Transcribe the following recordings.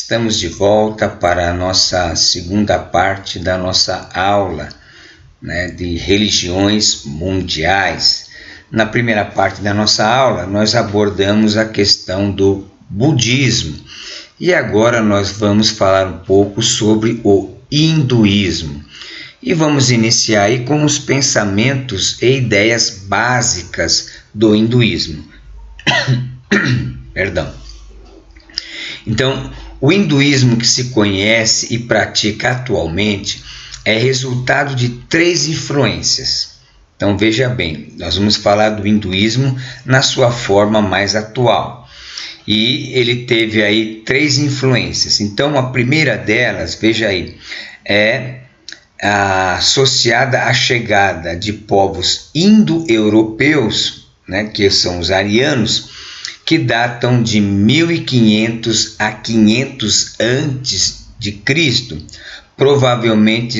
Estamos de volta para a nossa segunda parte da nossa aula, de religiões mundiais. Na primeira parte da nossa aula, nós abordamos a questão do budismo e agora nós vamos falar um pouco sobre o hinduísmo. E vamos iniciar aí com os pensamentos e ideias básicas do hinduísmo. Perdão. Então, o hinduísmo que se conhece e pratica atualmente é resultado de 3 influências. Então, veja bem, nós vamos falar do hinduísmo na sua forma mais atual. E ele teve aí 3 influências. Então, a primeira delas, veja aí, é associada à chegada de povos indo-europeus, que são os arianos, que datam de 1500 a 500 antes de Cristo, provavelmente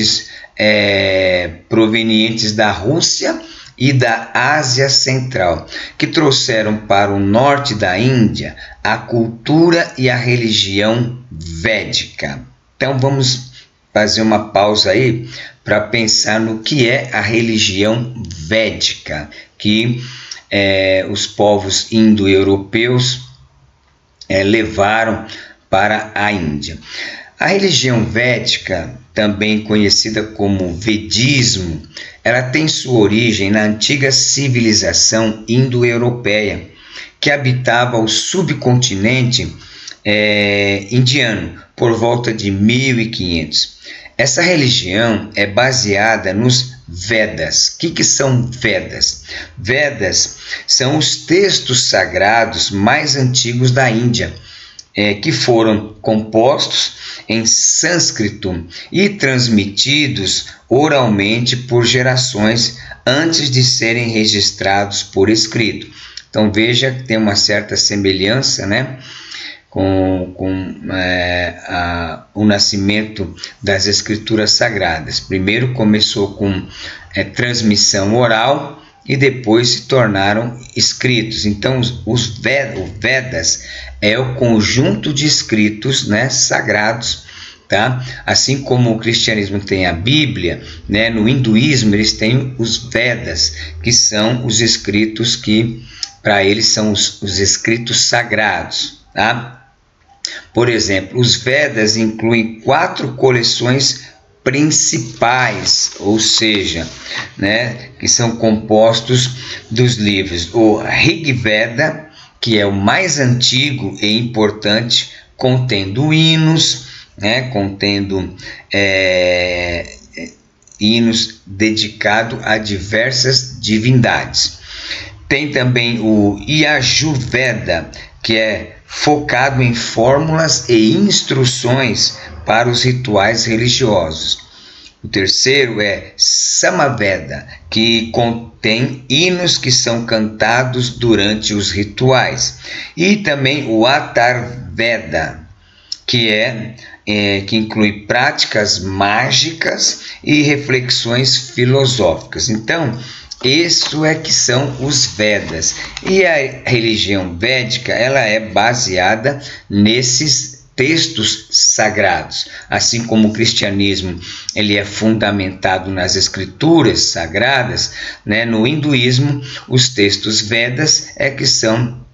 provenientes da Rússia e da Ásia Central, que trouxeram para o norte da Índia a cultura e a religião védica. Então vamos fazer uma pausa aí para pensar no que é a religião védica, que os povos indo-europeus levaram para a Índia. A religião védica, também conhecida como Vedismo, ela tem sua origem na antiga civilização indo-europeia, que habitava o subcontinente indiano por volta de 1500. Essa religião é baseada nos Vedas. O que são Vedas? Vedas são os textos sagrados mais antigos da Índia, que foram compostos em sânscrito e transmitidos oralmente por gerações antes de serem registrados por escrito. Então veja que tem uma certa semelhança, com o nascimento das escrituras sagradas. Primeiro começou com transmissão oral e depois se tornaram escritos. Então os Vedas é o conjunto de escritos sagrados, tá? Assim como o cristianismo tem a Bíblia, no hinduísmo eles têm os Vedas, que são os escritos que para eles são os escritos sagrados, tá? Por exemplo, os Vedas incluem 4 coleções principais, ou seja, que são compostos dos livros. O Rig Veda, que é o mais antigo e importante, contendo hinos, hinos dedicados a diversas divindades. Tem também o Yajurveda, que é focado em fórmulas e instruções para os rituais religiosos. O terceiro é Samaveda, que contém hinos que são cantados durante os rituais. E também o Atharvaveda, que inclui práticas mágicas e reflexões filosóficas. Então, isso é que são os Vedas. E a religião védica, ela é baseada nesses textos sagrados. Assim como o cristianismo ele é fundamentado nas escrituras sagradas, no hinduísmo, os textos Vedas que são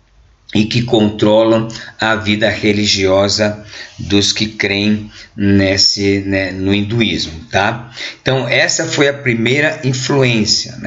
e que controlam a vida religiosa dos que creem no hinduísmo, tá? Então, essa foi a primeira influência,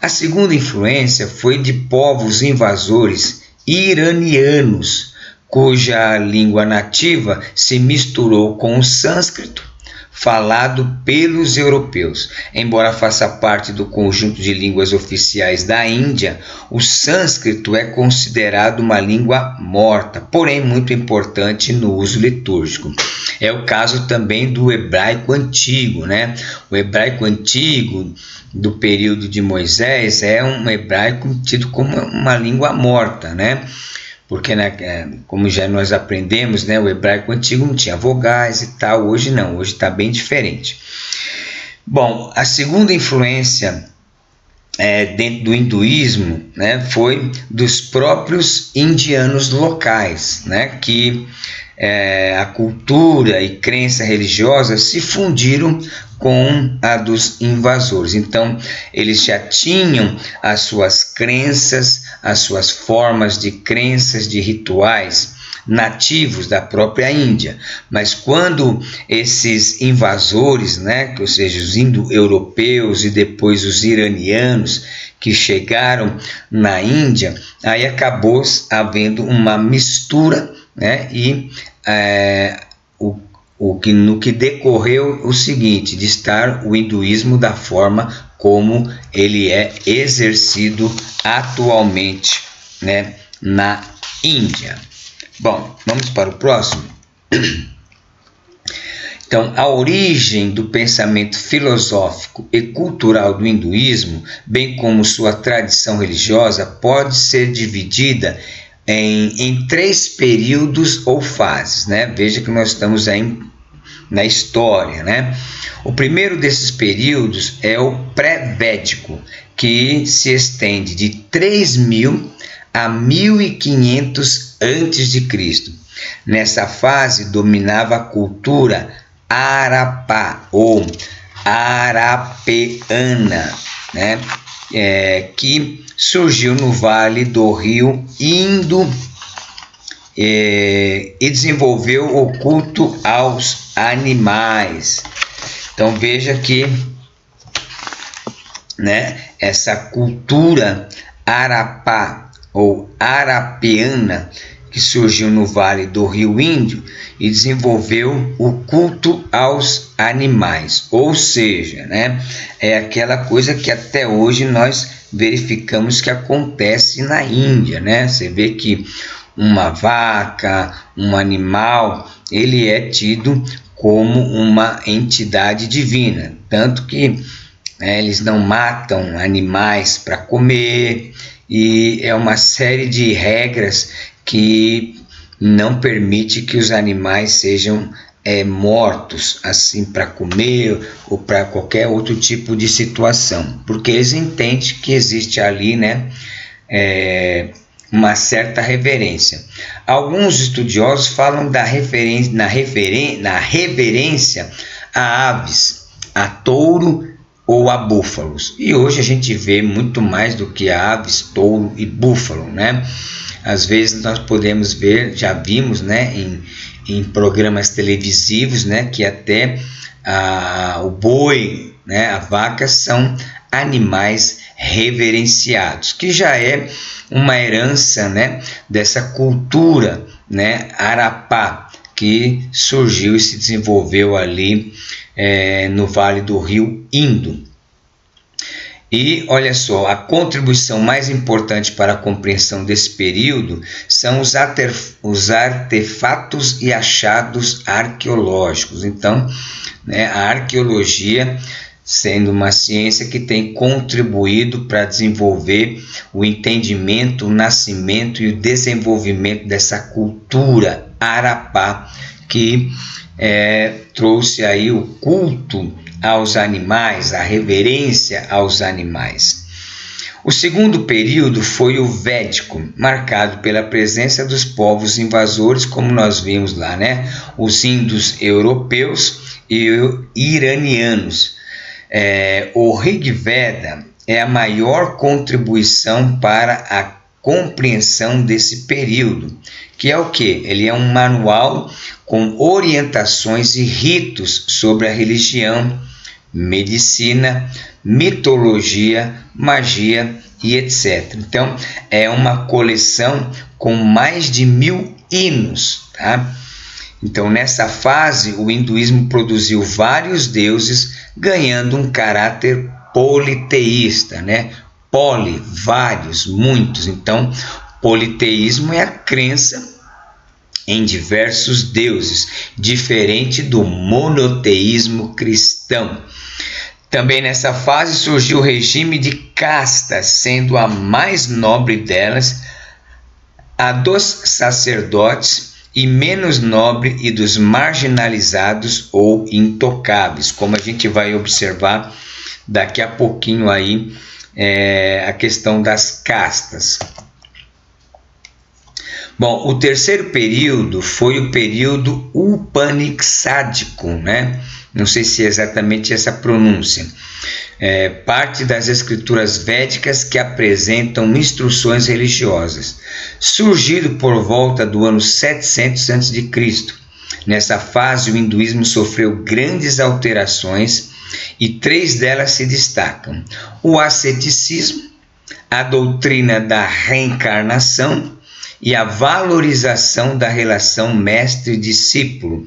A segunda influência foi de povos invasores iranianos, cuja língua nativa se misturou com o sânscrito, falado pelos europeus. Embora faça parte do conjunto de línguas oficiais da Índia, o sânscrito é considerado uma língua morta, porém muito importante no uso litúrgico. É o caso também do hebraico antigo, O hebraico antigo do período de Moisés é um hebraico tido como uma língua morta, Porque, como já nós aprendemos, o hebraico antigo não tinha vogais e tal, hoje não, hoje está bem diferente. Bom, a segunda influência dentro do hinduísmo, foi dos próprios indianos locais, que a cultura e crença religiosa se fundiram com a dos invasores. Então, eles já tinham as suas crenças, as suas formas de crenças, de rituais nativos da própria Índia, mas quando esses invasores, né, ou seja, os indo-europeus e depois os iranianos que chegaram na Índia, aí acabou havendo uma mistura, né, e no que decorreu o seguinte, de estar o hinduísmo da forma como ele é exercido atualmente, né, na Índia. Bom, vamos para o próximo. Então, a origem do pensamento filosófico e cultural do hinduísmo, bem como sua tradição religiosa, pode ser dividida em 3 períodos ou fases, né? Veja que nós estamos aí na história, né? O primeiro desses períodos é o pré-védico, que se estende de 3000 a 1500 a.C. Nessa fase dominava a cultura Harappa ou Arapeana, né? Que surgiu no vale do rio Indo e desenvolveu o culto aos animais. Então veja que, né, essa cultura Harappa ou arapeana que surgiu no vale do rio Indo e desenvolveu o culto aos animais, ou seja, né, é aquela coisa que até hoje nós verificamos que acontece na Índia, né? Você vê que uma vaca, um animal, ele é tido como uma entidade divina, tanto que, né, eles não matam animais para comer, e é uma série de regras que não permite que os animais sejam mortos assim para comer ou para qualquer outro tipo de situação, porque eles entendem que existe ali, né, uma certa reverência. Alguns estudiosos falam da reverência a aves, a touro ou a búfalos. E hoje a gente vê muito mais do que aves, touro e búfalo, né? Às vezes nós podemos ver, já vimos, né, em programas televisivos, né, que até o boi, né, a vaca são animais reverenciados, que já é uma herança, né, dessa cultura, né, Harappa, que surgiu e se desenvolveu ali no vale do rio Indo. E olha só, a contribuição mais importante para a compreensão desse período são os artefatos e achados arqueológicos. Então, né, a arqueologia sendo uma ciência que tem contribuído para desenvolver o entendimento, o nascimento e o desenvolvimento dessa cultura Harappa, que trouxe aí o culto aos animais, a reverência aos animais. O segundo período foi o Védico, marcado pela presença dos povos invasores, como nós vimos lá, né? Os índios europeus e iranianos. O Rig Veda é a maior contribuição para a compreensão desse período, que é o quê? Ele é um manual com orientações e ritos sobre a religião, medicina, mitologia, magia e etc. Então, é uma coleção com mais de 1000 hinos, tá? Então, nessa fase, o hinduísmo produziu vários deuses, ganhando um caráter politeísta, né? Poli, vários, muitos. Então, politeísmo é a crença em diversos deuses, diferente do monoteísmo cristão. Também nessa fase surgiu o regime de castas, sendo a mais nobre delas a dos sacerdotes e menos nobre e dos marginalizados ou intocáveis, como a gente vai observar daqui a pouquinho aí a questão das castas. Bom, o terceiro período foi o período upanishádico, né? Não sei se é exatamente essa pronúncia. Parte das escrituras védicas que apresentam instruções religiosas, surgido por volta do ano 700 a.C. Nessa fase, o hinduísmo sofreu grandes alterações e 3 delas se destacam: o asceticismo, a doutrina da reencarnação e a valorização da relação mestre-discípulo,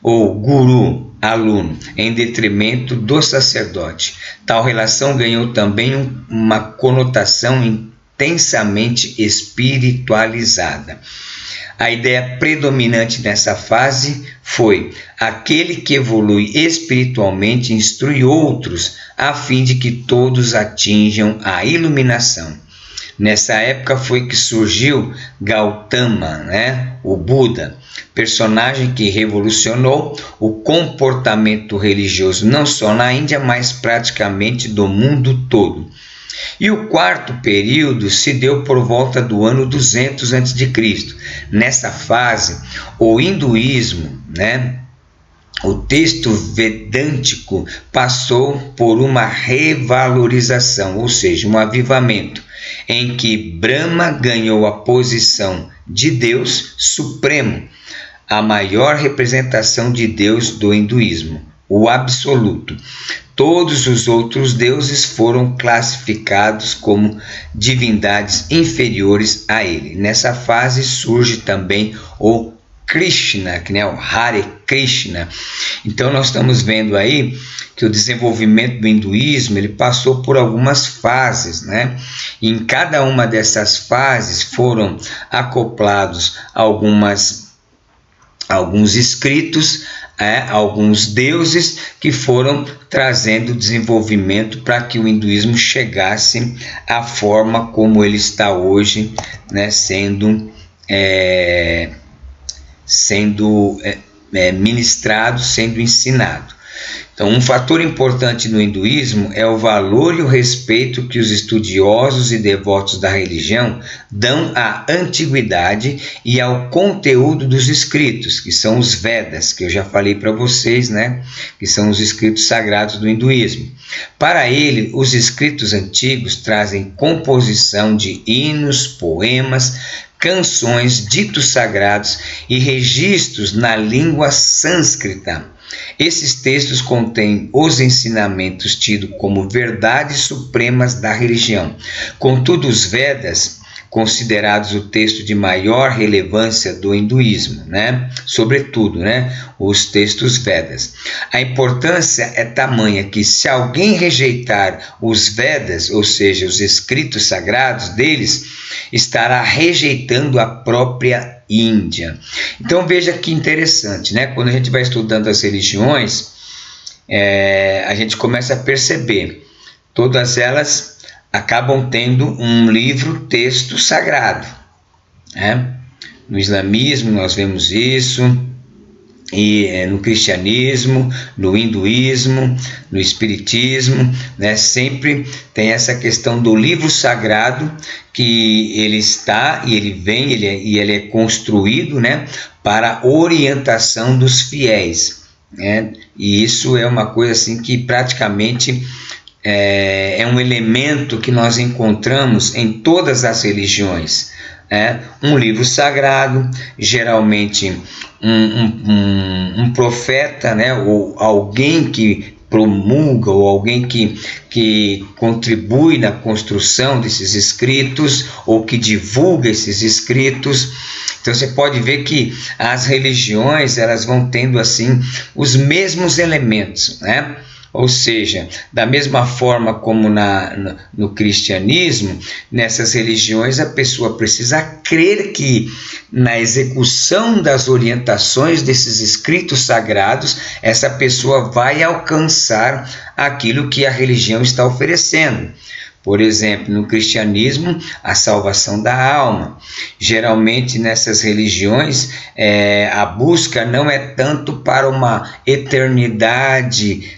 ou guru-aluno, em detrimento do sacerdote. Tal relação ganhou também uma conotação intensamente espiritualizada. A ideia predominante nessa fase foi: aquele que evolui espiritualmente instrui outros, a fim de que todos atinjam a iluminação. Nessa época foi que surgiu Gautama, o Buda, personagem que revolucionou o comportamento religioso não só na Índia, mas praticamente do mundo todo. E o quarto período se deu por volta do ano 200 a.C. Nessa fase, o hinduísmo, o texto vedântico, passou por uma revalorização, ou seja, um avivamento, em que Brahma ganhou a posição de Deus Supremo, a maior representação de Deus do hinduísmo, o absoluto. Todos os outros deuses foram classificados como divindades inferiores a ele. Nessa fase surge também o Krishna, o Hare Krishna. Então nós estamos vendo aí que o desenvolvimento do hinduísmo ele passou por algumas fases, E em cada uma dessas fases foram acoplados alguns escritos, alguns deuses que foram trazendo desenvolvimento para que o hinduísmo chegasse à forma como ele está hoje, sendo ministrado, sendo ensinado. Então, um fator importante no hinduísmo é o valor e o respeito que os estudiosos e devotos da religião dão à antiguidade e ao conteúdo dos escritos, que são os Vedas, que eu já falei para vocês, que são os escritos sagrados do hinduísmo. Para ele, os escritos antigos trazem composição de hinos, poemas, canções, ditos sagrados e registros na língua sânscrita. Esses textos contêm os ensinamentos tidos como verdades supremas da religião. Contudo, os Vedas, considerados o texto de maior relevância do hinduísmo, sobretudo, os textos Vedas. A importância é tamanha que, se alguém rejeitar os Vedas, ou seja, os escritos sagrados deles, estará rejeitando a própria Índia. Então veja que interessante, quando a gente vai estudando as religiões, a gente começa a perceber, todas elas acabam tendo um livro-texto sagrado. No islamismo nós vemos isso, e no cristianismo, no hinduísmo, no espiritismo, sempre tem essa questão do livro sagrado, que ele está e ele vem e ele é construído para orientação dos fiéis, e isso é uma coisa assim que praticamente é um elemento que nós encontramos em todas as religiões. Um livro sagrado, geralmente um profeta, ou alguém que promulga, ou alguém que contribui na construção desses escritos, ou que divulga esses escritos. Então você pode ver que as religiões elas vão tendo assim os mesmos elementos, Ou seja, da mesma forma como no cristianismo, nessas religiões a pessoa precisa crer que na execução das orientações desses escritos sagrados, essa pessoa vai alcançar aquilo que a religião está oferecendo. Por exemplo, no cristianismo, a salvação da alma. Geralmente nessas religiões, a busca não é tanto para uma eternidade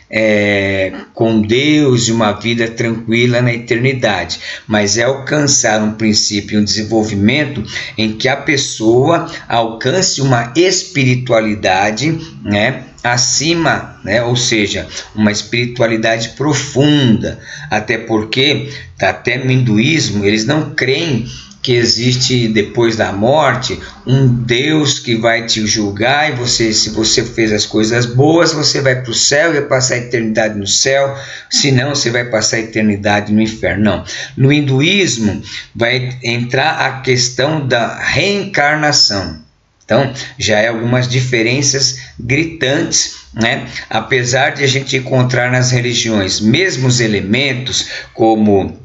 com Deus e uma vida tranquila na eternidade, mas é alcançar um princípio, um desenvolvimento em que a pessoa alcance uma espiritualidade, né, acima, né? Ou seja, uma espiritualidade profunda, até porque, até no hinduísmo, eles não creem que existe depois da morte um Deus que vai te julgar e se você fez as coisas boas, você vai para o céu e vai passar a eternidade no céu, se não, você vai passar a eternidade no inferno. Não. No hinduísmo vai entrar a questão da reencarnação. Então, já é algumas diferenças gritantes, né? Apesar de a gente encontrar nas religiões mesmos elementos, como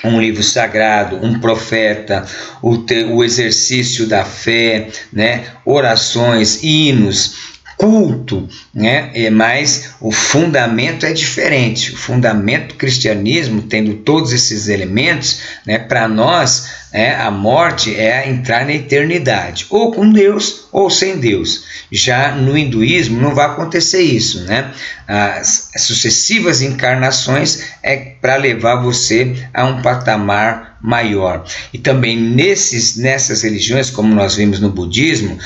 um livro sagrado, um profeta, o exercício da fé, né? Orações, hinos, culto, né? Mas o fundamento é diferente. O fundamento do cristianismo, tendo todos esses elementos, né? Para nós, a morte é entrar na eternidade, ou com Deus ou sem Deus. Já no hinduísmo não vai acontecer isso, né? As sucessivas encarnações é para levar você a um patamar maior. E também nessas religiões, como nós vimos no budismo,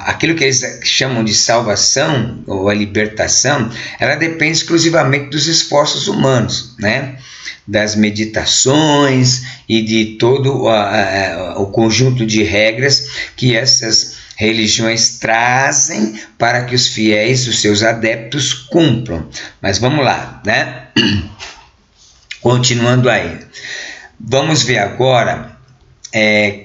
aquilo que eles chamam de salvação ou a libertação, ela depende exclusivamente dos esforços humanos, né? Das meditações e de todo o conjunto de regras que essas religiões trazem para que os fiéis, os seus adeptos, cumpram. Mas vamos lá, né? Continuando aí. Vamos ver agora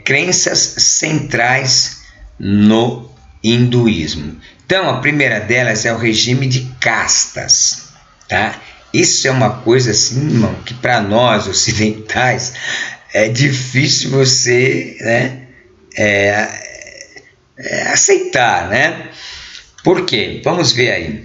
crenças centrais no hinduísmo. Então, a primeira delas é o regime de castas, tá? Isso é uma coisa assim, irmão, que para nós ocidentais é difícil você, né, aceitar, né? Por quê? Vamos ver aí.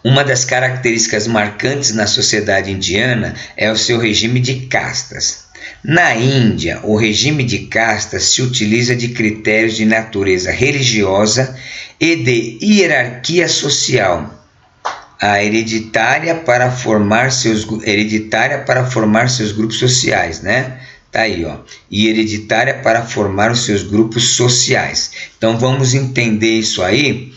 Uma das características marcantes na sociedade indiana é o seu regime de castas. Na Índia, o regime de castas se utiliza de critérios de natureza religiosa e de hierarquia social. A hereditária para formar seus grupos sociais, né? Tá aí, ó. E hereditária para formar os seus grupos sociais. Então vamos entender isso aí,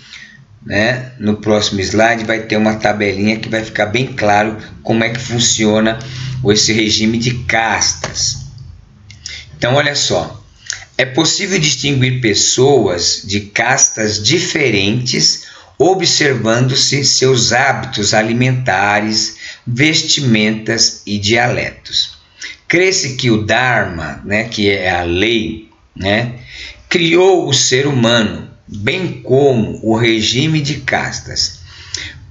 né? No próximo slide vai ter uma tabelinha que vai ficar bem claro como é que funciona esse regime de castas. Então olha só, é possível distinguir pessoas de castas diferentes observando-se seus hábitos alimentares, vestimentas e dialetos. Crê-se que o Dharma, né, que é a lei, né, criou o ser humano, bem como o regime de castas,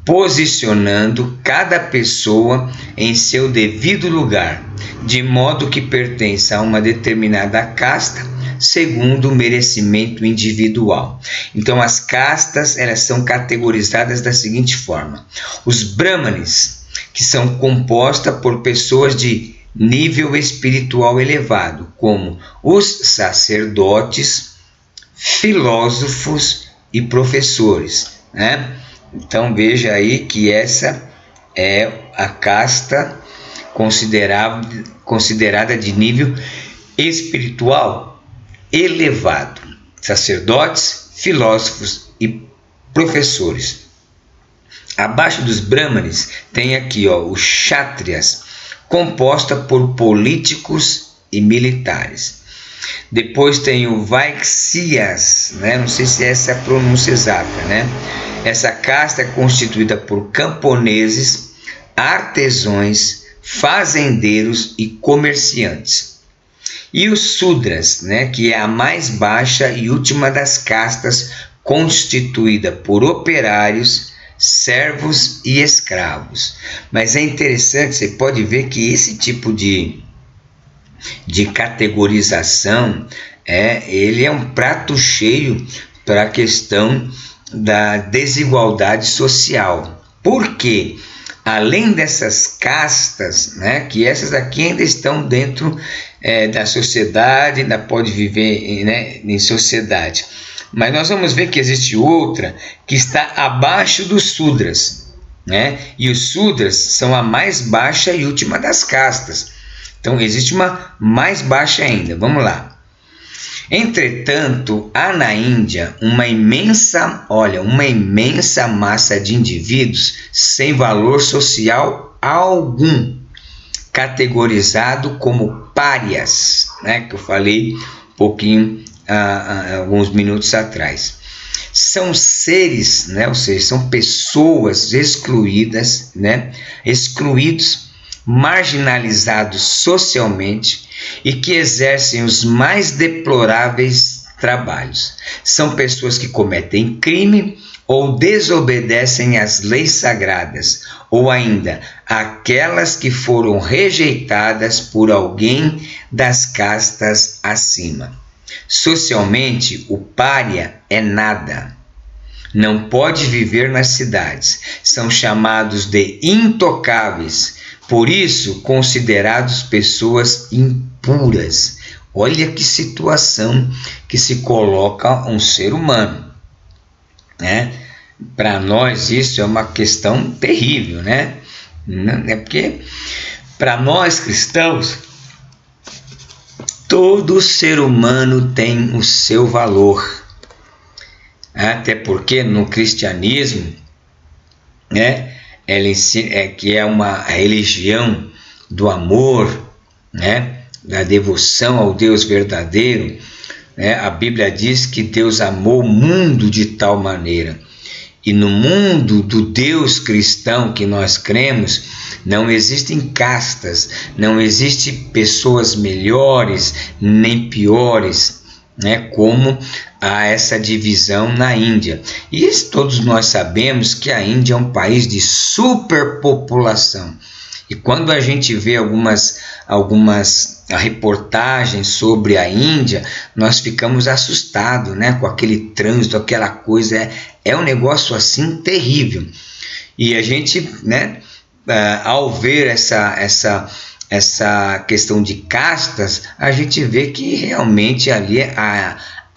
posicionando cada pessoa em seu devido lugar, de modo que pertença a uma determinada casta, segundo o merecimento individual. Então, as castas, elas são categorizadas da seguinte forma: os brahmanes, que são compostas por pessoas de nível espiritual elevado, como os sacerdotes, filósofos e professores, né? Então, veja aí que essa é a casta considerada de nível espiritual elevado: sacerdotes, filósofos e professores. Abaixo dos brahmanes tem aqui, ó, os kshatriyas, composta por políticos e militares. Depois tem o Vaiksyas, né? Não sei se essa é a pronúncia exata, né? Essa casta é constituída por camponeses, artesãos, fazendeiros e comerciantes. E os Sudras, né, que é a mais baixa e última das castas, constituída por operários, servos e escravos. Mas é interessante, você pode ver que esse tipo de categorização, ele é um prato cheio para a questão da desigualdade social. Por quê? Além dessas castas, né? Que essas aqui ainda estão dentro da sociedade, ainda pode viver, né, em sociedade. Mas nós vamos ver que existe outra que está abaixo dos Sudras, né? E os Sudras são a mais baixa e última das castas. Então existe uma mais baixa ainda. Vamos lá. Entretanto, há na Índia uma imensa massa de indivíduos sem valor social algum, categorizado como párias, né, que eu falei um pouquinho, alguns minutos atrás. São seres, né, ou seja, são pessoas excluídas, né, excluídos, marginalizados socialmente e que exercem os mais deploráveis trabalhos. São pessoas que cometem crime ou desobedecem às leis sagradas, ou ainda aquelas que foram rejeitadas por alguém das castas acima. Socialmente, o pária é nada. Não pode viver nas cidades. São chamados de intocáveis, por isso considerados pessoas impuras. Olha que situação que se coloca um ser humano, né? Para nós isso é uma questão terrível, né? É porque para nós cristãos todo ser humano tem o seu valor. Até porque no cristianismo, né, ela ensina, que é uma religião do amor, né, da devoção ao Deus verdadeiro, né, a Bíblia diz que Deus amou o mundo de tal maneira. E no mundo do Deus cristão que nós cremos, não existem castas, não existem pessoas melhores nem piores, né, como há essa divisão na Índia. E todos nós sabemos que a Índia é um país de superpopulação. E quando a gente vê algumas reportagens sobre a Índia, nós ficamos assustados, né, com aquele trânsito, aquela coisa, é um negócio assim terrível. E a gente, né, ao ver essa questão de castas, a gente vê que realmente ali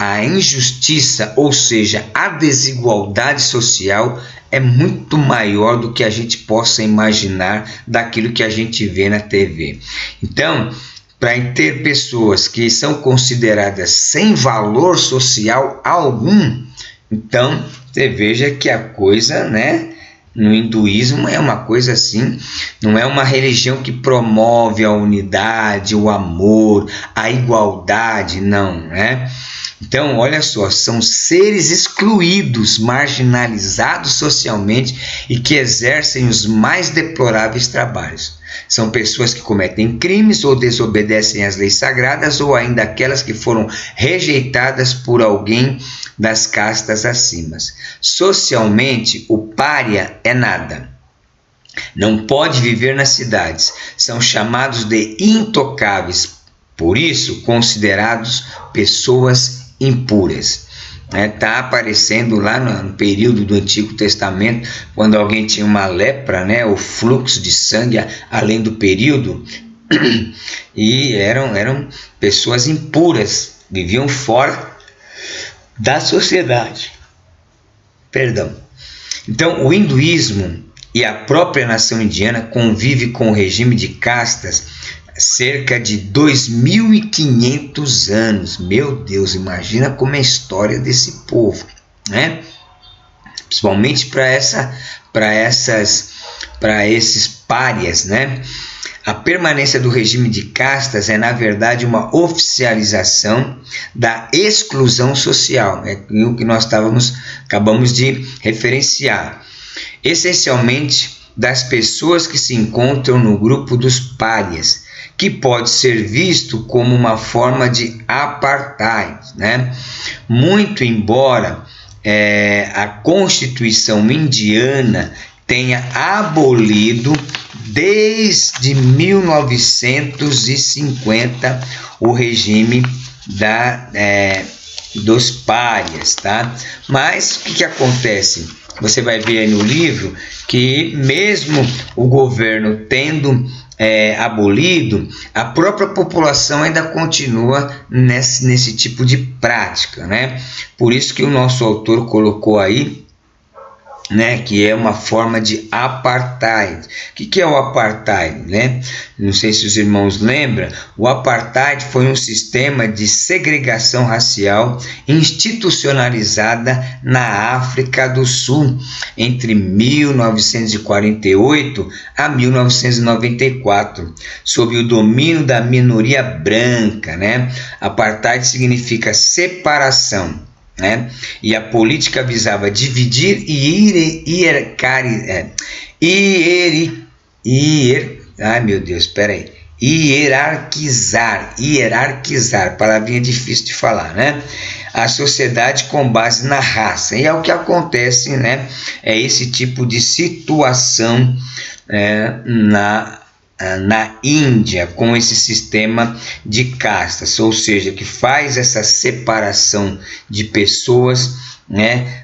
a injustiça, ou seja, a desigualdade social é muito maior do que a gente possa imaginar daquilo que a gente vê na TV. Então, para ter pessoas que são consideradas sem valor social algum, então você veja que a coisa, né, no hinduísmo é uma coisa assim, não é uma religião que promove a unidade, o amor, a igualdade, não, né? Então, olha só, são seres excluídos, marginalizados socialmente e que exercem os mais deploráveis trabalhos. São pessoas que cometem crimes ou desobedecem às leis sagradas ou ainda aquelas que foram rejeitadas por alguém das castas acima. Socialmente, o pária é nada. Não pode viver nas cidades. São chamados de intocáveis, por isso considerados pessoas impuras. Está aparecendo lá no período do Antigo Testamento, quando alguém tinha uma lepra, né, o fluxo de sangue além do período, e eram pessoas impuras, viviam fora da sociedade. Perdão. Então, o hinduísmo e a própria nação indiana convivem com o regime de castas cerca de 2.500 anos. Meu Deus, imagina como é a história desse povo, né? Principalmente para esses párias, né? A permanência do regime de castas é, na verdade, uma oficialização da exclusão social, é o que nós acabamos de referenciar, essencialmente das pessoas que se encontram no grupo dos párias, que pode ser visto como uma forma de apartheid, né? Muito embora a Constituição indiana tenha abolido desde 1950 o regime dos párias, tá? Mas o que acontece? você vai ver aí no livro que mesmo o governo tendo abolido, a própria população ainda continua nesse tipo de prática, né? Por isso que o nosso autor colocou aí, né, que é uma forma de apartheid. O que é o apartheid, né? Não sei se os irmãos lembram. O apartheid foi um sistema de segregação racial institucionalizada na África do Sul entre 1948 a 1994, sob o domínio da minoria branca, né? Apartheid significa separação, né? E a política visava dividir e hierarquizar, palavrinha difícil de falar, né? A sociedade com base na raça. E é o que acontece, né? É esse tipo de situação na Índia, com esse sistema de castas, ou seja, que faz essa separação de pessoas, né,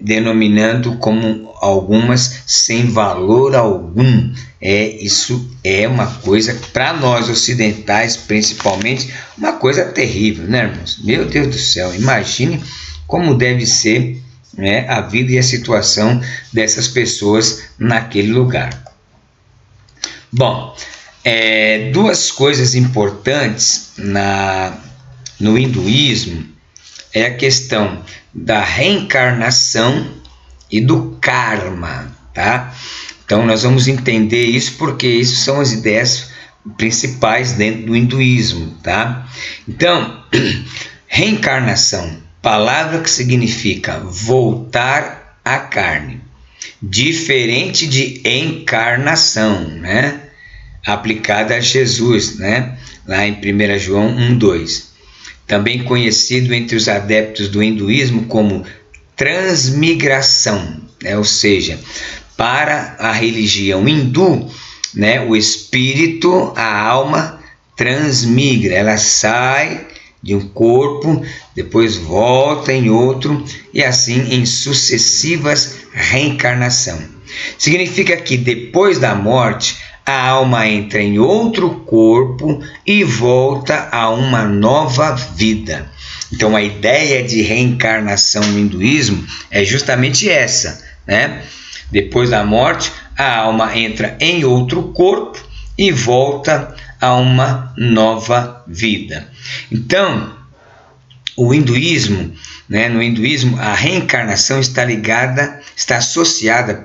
denominando como algumas sem valor algum. Isso é uma coisa, para nós ocidentais principalmente, uma coisa terrível, né, irmãos? Meu Deus do céu, imagine como deve ser, né, a vida e a situação dessas pessoas naquele lugar. Bom, duas coisas importantes no hinduísmo é a questão da reencarnação e do karma, tá? Então nós vamos entender isso porque isso são as ideias principais dentro do hinduísmo, tá? Então, reencarnação, palavra que significa voltar à carne, diferente de encarnação, né? Aplicada a Jesus, né? Lá em 1 João 1:2. Também conhecido entre os adeptos do hinduísmo como transmigração, né? Ou seja, para a religião hindu, né, o espírito, a alma transmigra, ela sai de um corpo, depois volta em outro e assim em sucessivas reencarnação. Significa que depois da morte, a alma entra em outro corpo e volta a uma nova vida. Então a ideia de reencarnação no hinduísmo é justamente essa, né? Depois da morte, a alma entra em outro corpo e volta a uma nova vida. Então, o hinduísmo, né, no hinduísmo, a reencarnação está associada,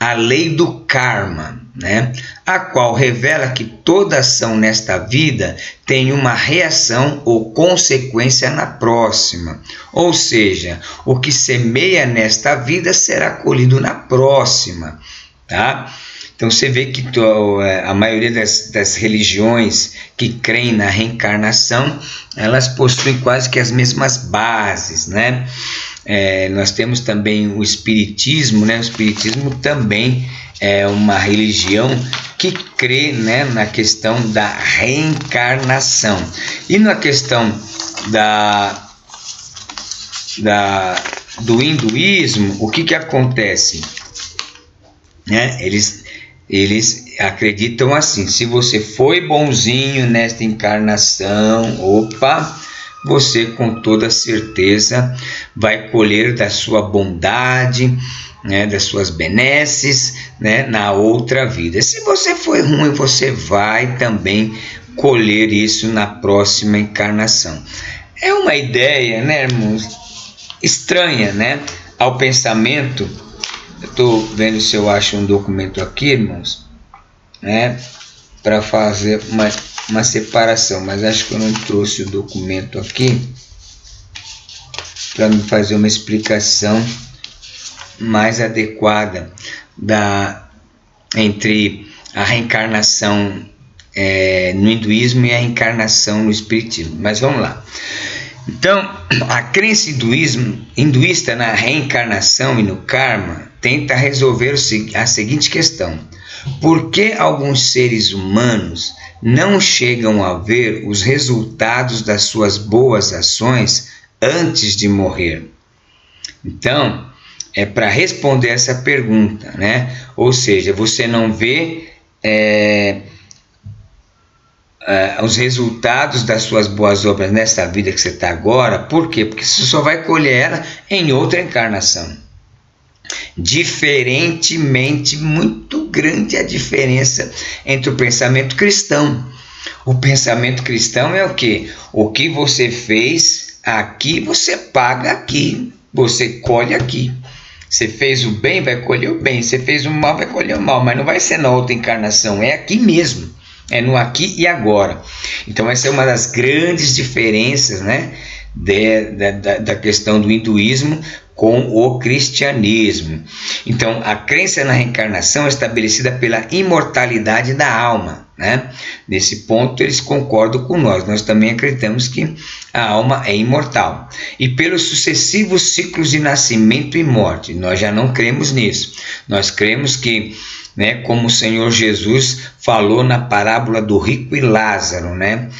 à lei do karma, né, a qual revela que toda ação nesta vida tem uma reação ou consequência na próxima. Ou seja, o que semeia nesta vida será colhido na próxima, tá? Então você vê que a maioria das religiões que creem na reencarnação, elas possuem quase que as mesmas bases, né? Nós temos também o espiritismo, né? O espiritismo também é uma religião que crê, né, na questão da reencarnação. E na questão do hinduísmo, o que acontece? Né? Eles acreditam assim: se você foi bonzinho nesta encarnação, você com toda certeza vai colher da sua bondade, né, das suas benesses, né, na outra vida. Se você foi ruim, você vai também colher isso na próxima encarnação. É uma ideia, né, irmãos, estranha, né, ao pensamento. Eu estou vendo se eu acho um documento aqui, irmãos, né, para fazer uma separação, mas acho que eu não trouxe o documento aqui para me fazer uma explicação mais adequada entre a reencarnação no hinduísmo e a reencarnação no espiritismo. Mas vamos lá. Então, a crença hinduísta na reencarnação e no karma tenta resolver a seguinte questão: por que alguns seres humanos não chegam a ver os resultados das suas boas ações antes de morrer? Então, para responder essa pergunta, né? Ou seja, você não vê os resultados das suas boas obras nessa vida que você está agora. Por quê? Porque você só vai colher ela em outra encarnação. Diferentemente, muito grande a diferença entre o pensamento cristão. O pensamento cristão é o quê? O que você fez aqui, você paga aqui, você colhe aqui. Você fez o bem, vai colher o bem. Você fez o mal, vai colher o mal. Mas não vai ser na outra encarnação, é aqui mesmo. É no aqui e agora. Então essa é uma das grandes diferenças, né, da questão do hinduísmo com o cristianismo. Então a crença na reencarnação é estabelecida pela imortalidade da alma, né? Nesse ponto eles concordam com nós também acreditamos que a alma é imortal. E pelos sucessivos ciclos de nascimento e morte, nós já não cremos nisso. Nós cremos que, né, como o Senhor Jesus falou na parábola do rico e Lázaro, né?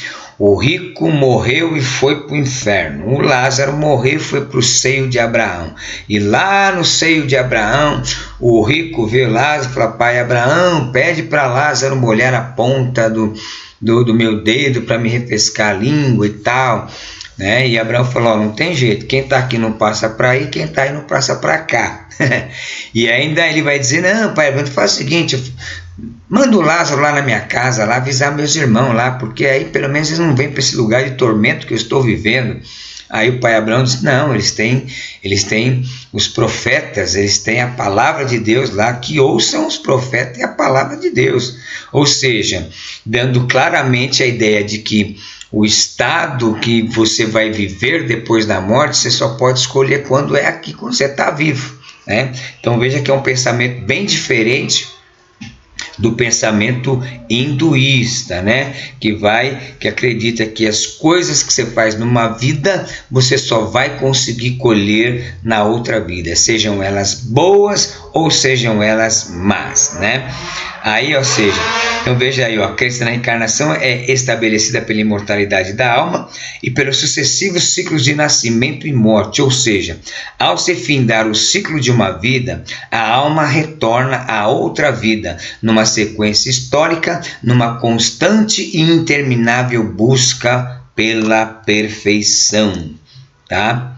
O rico morreu e foi para o inferno. O Lázaro morreu e foi para o seio de Abraão. E lá no seio de Abraão, o rico vê Lázaro e fala: pai Abraão, pede para Lázaro molhar a ponta do meu dedo para me refrescar a língua e tal. Né? E Abraão falou: não tem jeito, quem está aqui não passa para aí, quem está aí não passa para cá. E ainda ele vai dizer: não, pai Abraão, faz o seguinte, manda o Lázaro lá na minha casa, lá avisar meus irmãos lá, porque aí pelo menos eles não vêm para esse lugar de tormento que eu estou vivendo. Aí o pai Abraão diz: não, eles têm os profetas, eles têm a palavra de Deus lá, que ouçam os profetas e a palavra de Deus. Ou seja, dando claramente a ideia de que o estado que você vai viver depois da morte, você só pode escolher quando é aqui, quando você está vivo, né? Então veja que é um pensamento bem diferente do pensamento hinduísta, né? Que acredita que as coisas que você faz numa vida, você só vai conseguir colher na outra vida, sejam elas boas ou sejam elas más, né? Aí, ou seja, então veja aí, a crença na reencarnação é estabelecida pela imortalidade da alma e pelos sucessivos ciclos de nascimento e morte, ou seja, ao se findar o ciclo de uma vida, a alma retorna a outra vida, numa sequência histórica, numa constante e interminável busca pela perfeição, tá?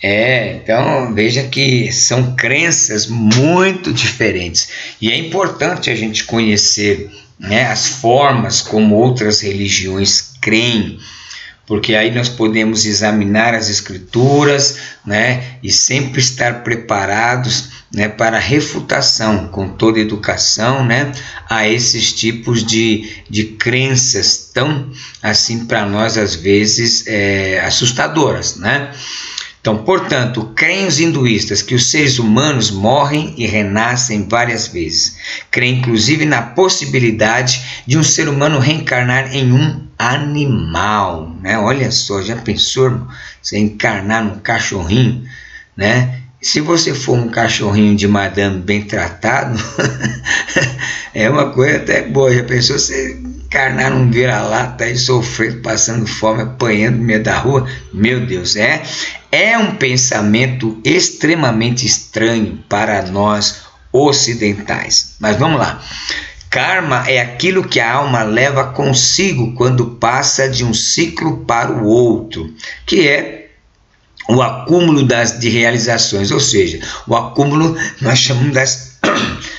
Então veja que são crenças muito diferentes e é importante a gente conhecer, né, as formas como outras religiões creem, porque aí nós podemos examinar as escrituras, né, e sempre estar preparados, né, para a refutação com toda educação, né, a esses tipos de crenças tão assim para nós às vezes assustadoras, né? Então, portanto, creem os hinduístas que os seres humanos morrem e renascem várias vezes. Creem inclusive na possibilidade de um ser humano reencarnar em um animal, né? Olha só, já pensou, irmão, você encarnar num cachorrinho, né? Se você for um cachorrinho de madame bem tratado, é uma coisa até boa. Já pensou você encarnar num vira-lata e sofrendo, passando fome, apanhando no meio da rua? Meu Deus, é um pensamento extremamente estranho para nós ocidentais. Mas vamos lá. Karma é aquilo que a alma leva consigo quando passa de um ciclo para o outro, que é o acúmulo de realizações, ou seja, o acúmulo nós chamamos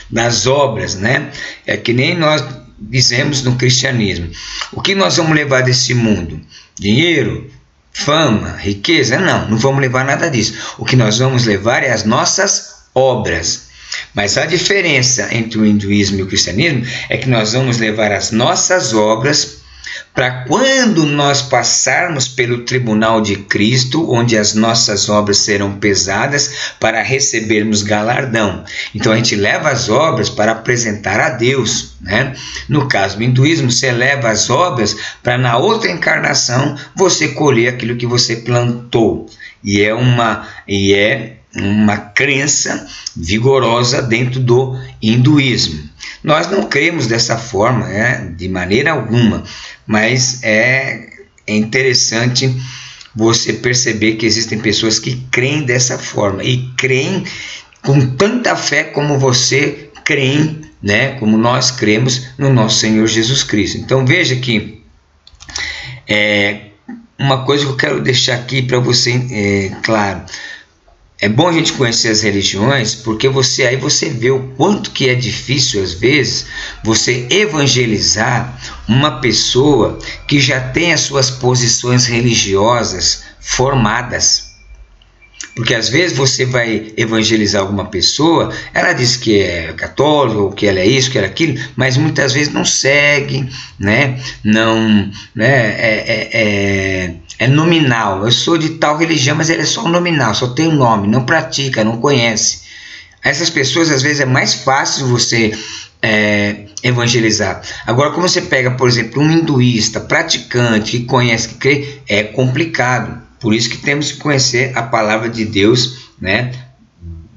das obras, né? É que nem nós dizemos no cristianismo. O que nós vamos levar desse mundo? Dinheiro? Fama? Riqueza? Não vamos levar nada disso. O que nós vamos levar é as nossas obras. Mas a diferença entre o hinduísmo e o cristianismo é que nós vamos levar as nossas obras para quando nós passarmos pelo tribunal de Cristo, onde as nossas obras serão pesadas para recebermos galardão. Então a gente leva as obras para apresentar a Deus, né? No caso do hinduísmo, você leva as obras para na outra encarnação você colher aquilo que você plantou. E é uma crença vigorosa dentro do hinduísmo. Nós não cremos dessa forma, de maneira alguma, mas é interessante você perceber que existem pessoas que creem dessa forma e creem com tanta fé como você crê, né? Como nós cremos no nosso Senhor Jesus Cristo. Então veja que uma coisa que eu quero deixar aqui para você claro. É bom a gente conhecer as religiões, porque aí você vê o quanto que é difícil, às vezes, você evangelizar uma pessoa que já tem as suas posições religiosas formadas. Porque às vezes você vai evangelizar alguma pessoa, ela diz que é católica, ou que ela é isso, que ela é aquilo, mas muitas vezes não segue, né? Não, né? É nominal. Eu sou de tal religião, mas ela é só nominal, só tem um nome, não pratica, não conhece. Essas pessoas, às vezes, é mais fácil você evangelizar. Agora, como você pega, por exemplo, um hinduísta praticante que conhece, que crê, é complicado. Por isso que temos que conhecer a palavra de Deus, né?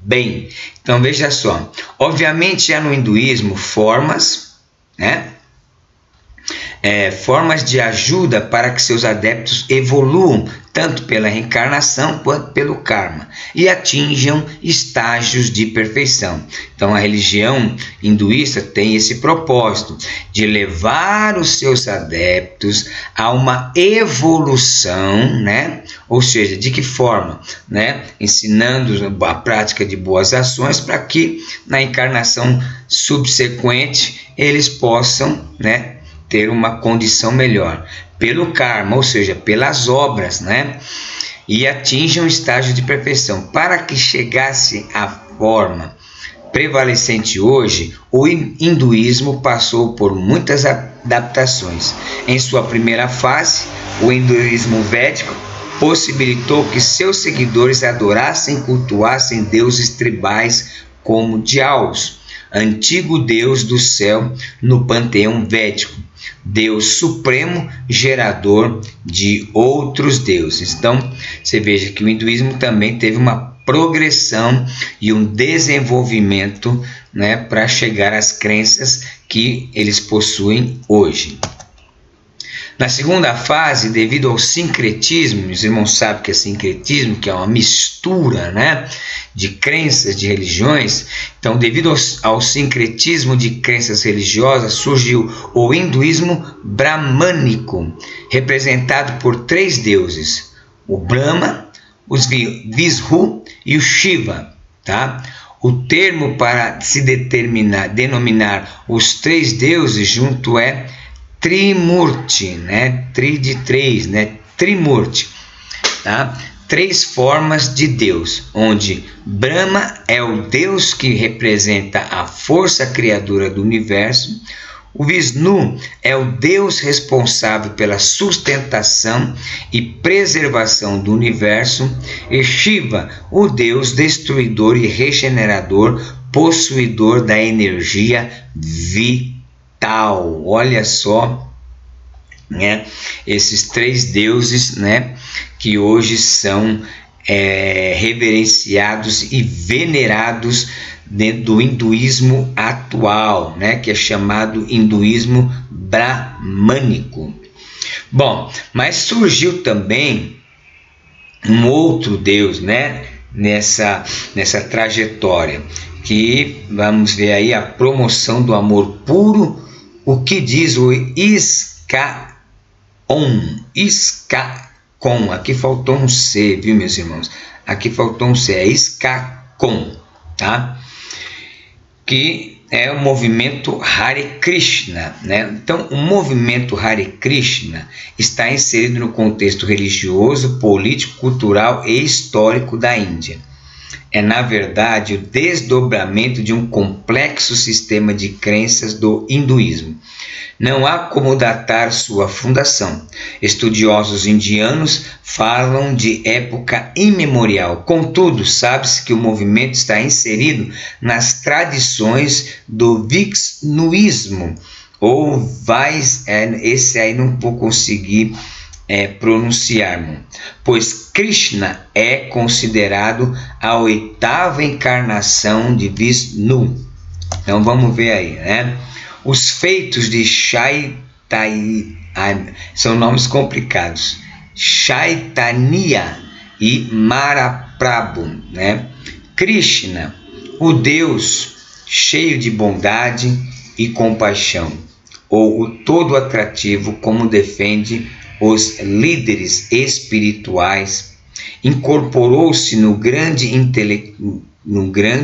Bem, então veja só. Obviamente, há no hinduísmo formas, né? Formas de ajuda para que seus adeptos evoluam, tanto pela reencarnação quanto pelo karma, e atinjam estágios de perfeição. Então a religião hinduísta tem esse propósito de levar os seus adeptos a uma evolução, né? Ou seja, de que forma? Né? Ensinando a prática de boas ações para que na encarnação subsequente eles possam, né, ter uma condição melhor, pelo karma, ou seja, pelas obras, né? E atinjam um estágio de perfeição. Para que chegasse à forma prevalecente hoje, o hinduísmo passou por muitas adaptações. Em sua primeira fase, o hinduísmo védico possibilitou que seus seguidores adorassem e cultuassem deuses tribais como Dyaus, antigo deus do céu no panteão védico, Deus supremo, gerador de outros deuses. Então, você veja que o hinduísmo também teve uma progressão e um desenvolvimento, né, para chegar às crenças que eles possuem hoje. Na segunda fase, devido ao sincretismo, os irmãos sabem que é sincretismo, que é uma mistura, né, de crenças, de religiões. Então, devido ao sincretismo de crenças religiosas, surgiu o hinduísmo brahmânico, representado por 3 deuses: o Brahma, os Vishnu e o Shiva. Tá? O termo para se denominar os 3 deuses junto é Trimurti, né? Tri de 3, né? Trimurti, tá? 3 formas de Deus, onde Brahma é o Deus que representa a força criadora do universo, o Vishnu é o Deus responsável pela sustentação e preservação do universo, e Shiva, o Deus destruidor e regenerador, possuidor da energia vital. Olha só, né, esses 3 deuses, né, que hoje são reverenciados e venerados dentro do hinduísmo atual, né, que é chamado hinduísmo brahmânico. Bom, mas surgiu também um outro deus, né, nessa trajetória, que vamos ver aí a promoção do amor puro. O que diz o Iskacon? Iskacon, aqui faltou um C, viu, meus irmãos? Aqui faltou um C, é Iskacon, tá? Que é o movimento Hare Krishna, né? Então, o movimento Hare Krishna está inserido no contexto religioso, político, cultural e histórico da Índia. É, na verdade, o desdobramento de um complexo sistema de crenças do hinduísmo. Não há como datar sua fundação. Estudiosos indianos falam de época imemorial. Contudo, sabe-se que o movimento está inserido nas tradições do Vishnuísmo, ou esse aí não vou conseguir pronunciar, pois Krishna é considerado a 8ª encarnação de Vishnu. Então vamos ver aí, né? Os feitos de Chaitanya são nomes complicados. Chaitanya e Mahaprabhu, né? Krishna, o Deus cheio de bondade e compaixão, ou o todo atrativo, como defende os líderes espirituais, incorporou-se no grande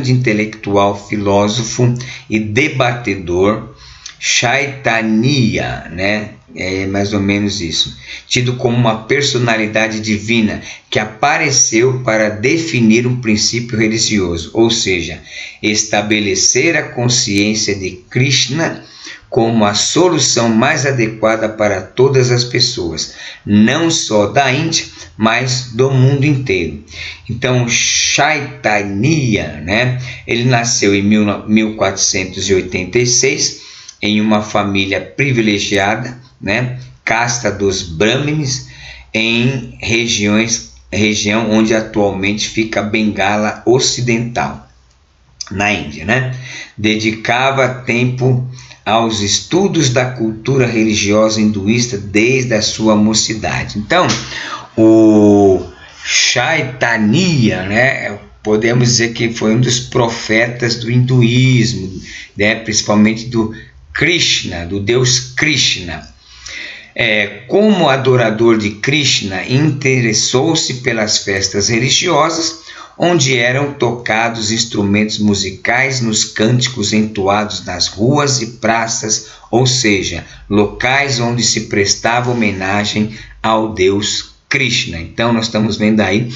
intelectual, filósofo e debatedor Chaitanya, né? É mais ou menos isso, tido como uma personalidade divina que apareceu para definir um princípio religioso, ou seja, estabelecer a consciência de Krishna como a solução mais adequada para todas as pessoas, não só da Índia, mas do mundo inteiro. Então, Chaitanya, né, ele nasceu em 1486 em uma família privilegiada, né, casta dos Brahmins, em região onde atualmente fica Bengala Ocidental, na Índia, né? Dedicava tempo aos estudos da cultura religiosa hinduísta desde a sua mocidade. Então, o Chaitanya, né, podemos dizer que foi um dos profetas do hinduísmo, né, principalmente do Krishna, do Deus Krishna. Como adorador de Krishna, interessou-se pelas festas religiosas, onde eram tocados instrumentos musicais nos cânticos entoados nas ruas e praças, ou seja, locais onde se prestava homenagem ao Deus Krishna. Então, nós estamos vendo aí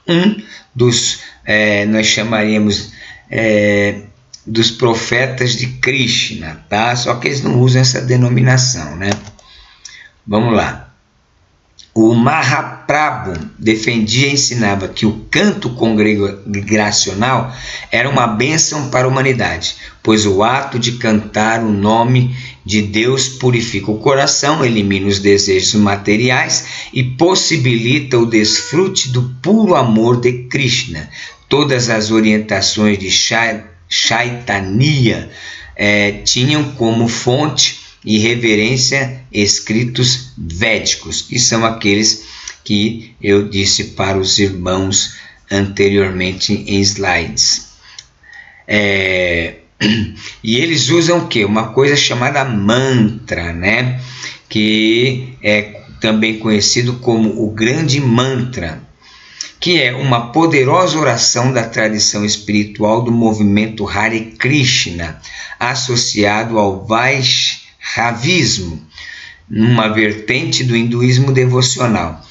um dos, nós chamaríamos dos profetas de Krishna, tá? Só que eles não usam essa denominação, né? Vamos lá. O Mahaprabhu defendia e ensinava que o canto congregacional era uma bênção para a humanidade, pois o ato de cantar o nome de Deus purifica o coração, elimina os desejos materiais e possibilita o desfrute do puro amor de Krishna. Todas as orientações de Chaitanya tinham como fonte e reverência escritos védicos, que são aqueles que eu disse para os irmãos anteriormente em slides. E eles usam o quê? Uma coisa chamada mantra, né? Que é também conhecido como o grande mantra, que é uma poderosa oração da tradição espiritual do movimento Hare Krishna, associado ao Vaishnavismo, numa vertente do hinduísmo devocional.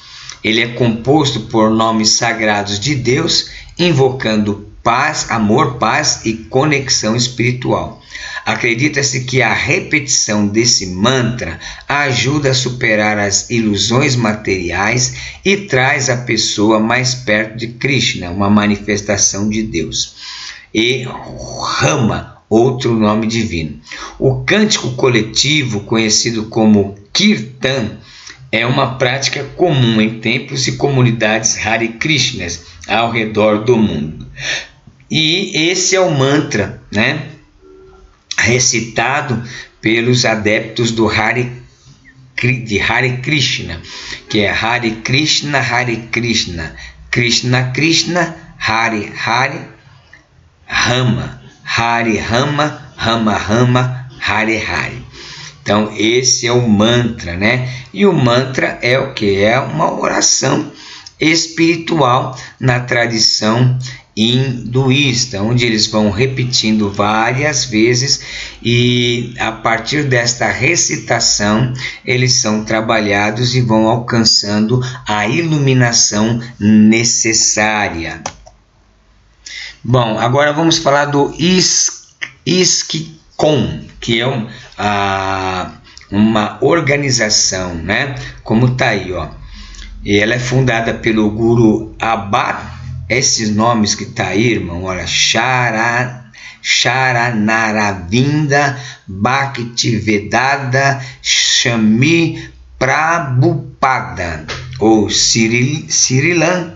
Ele é composto por nomes sagrados de Deus, invocando paz, amor, paz e conexão espiritual. Acredita-se que a repetição desse mantra ajuda a superar as ilusões materiais e traz a pessoa mais perto de Krishna, uma manifestação de Deus. E Rama, outro nome divino. O cântico coletivo, conhecido como Kirtan, é uma prática comum em templos e comunidades Hare Krishnas ao redor do mundo. E esse é o mantra, né, recitado pelos adeptos do Hare Krishna, que é Hare Krishna, Krishna Krishna, Hare Hare, Rama, Hare Rama, Rama Rama, Hare Hare. Então, esse é o mantra, né? E o mantra é o que? É uma oração espiritual na tradição hinduísta, onde eles vão repetindo várias vezes e a partir desta recitação eles são trabalhados e vão alcançando a iluminação necessária. Bom, agora vamos falar do ISKCON, que é uma organização, né? Como tá aí, ó. E ela é fundada pelo Guru Abad. Esses nomes que tá aí, irmão, olha, Charanaravinda Bhaktivedanta Swami Prabhupada, ou Srilan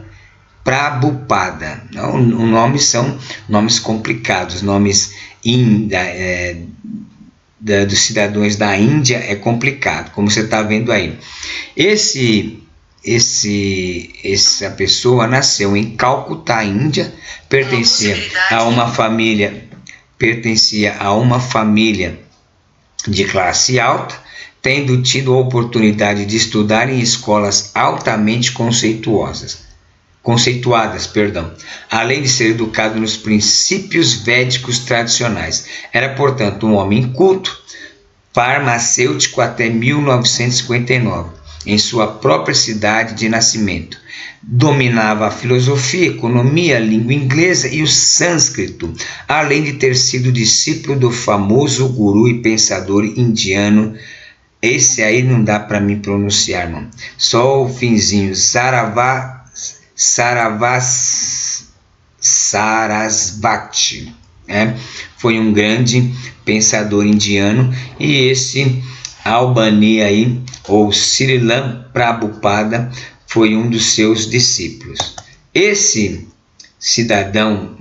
Prabhupada. Os nomes são nomes complicados, nomes dos cidadãos da Índia é complicado, como você está vendo aí. Esse essa pessoa nasceu em Calcutá, Índia, pertencia a uma família de classe alta, tendo tido a oportunidade de estudar em escolas altamente conceituadas, além de ser educado nos princípios védicos tradicionais. Era, portanto, um homem culto, farmacêutico até 1959, em sua própria cidade de nascimento. Dominava a filosofia, economia, a língua inglesa e o sânscrito, além de ter sido discípulo do famoso guru e pensador indiano. Esse aí não dá para me pronunciar, não. Só o finzinho, Sarasvati, foi um grande pensador indiano, e esse Albani aí, ou Srilam Prabhupada, foi um dos seus discípulos. Esse cidadão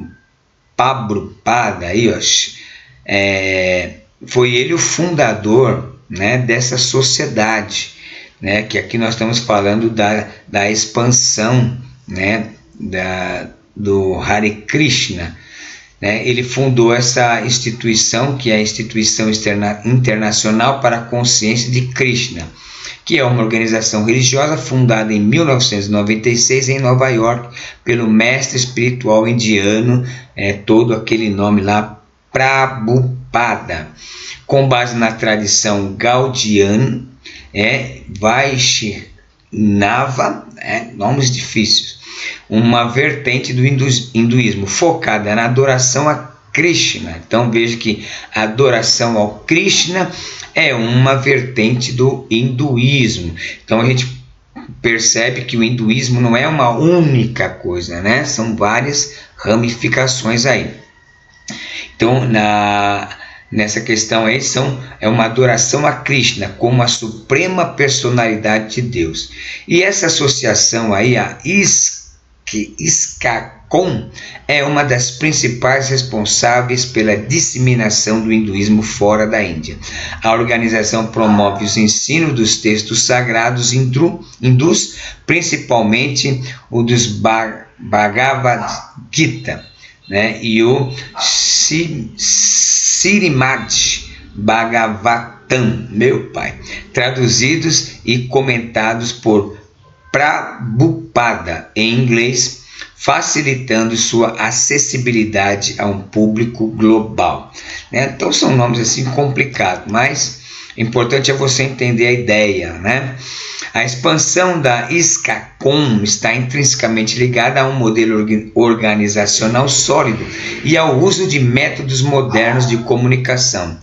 Prabhupada aí, foi ele o fundador, né, dessa sociedade, né, que aqui nós estamos falando da expansão, né, do Hare Krishna, né. Ele fundou essa instituição, que é a Instituição Internacional para a Consciência de Krishna, que é uma organização religiosa fundada em 1996 em Nova York pelo mestre espiritual indiano, todo aquele nome lá, Prabhupada, com base na tradição gaudiana, Vaishnava, nomes difíceis, uma vertente do hinduísmo focada na adoração a Krishna. Então veja que a adoração ao Krishna é uma vertente do hinduísmo. Então a gente percebe que o hinduísmo não é uma única coisa, né? São várias ramificações aí. Então nessa questão aí é uma adoração a Krishna como a suprema personalidade de Deus. E essa associação aí, a ISKCON, é uma das principais responsáveis pela disseminação do hinduísmo fora da Índia. A organização promove os ensinos dos textos sagrados hindus, principalmente o dos Bhagavad Gita, né, e o Srimad Bhagavatam, traduzidos e comentados por Prabhupada em inglês, facilitando sua acessibilidade a um público global, né? Então são nomes assim complicados, mas o importante é você entender a ideia, né? A expansão da ISKCON está intrinsecamente ligada a um modelo organizacional sólido e ao uso de métodos modernos de comunicação.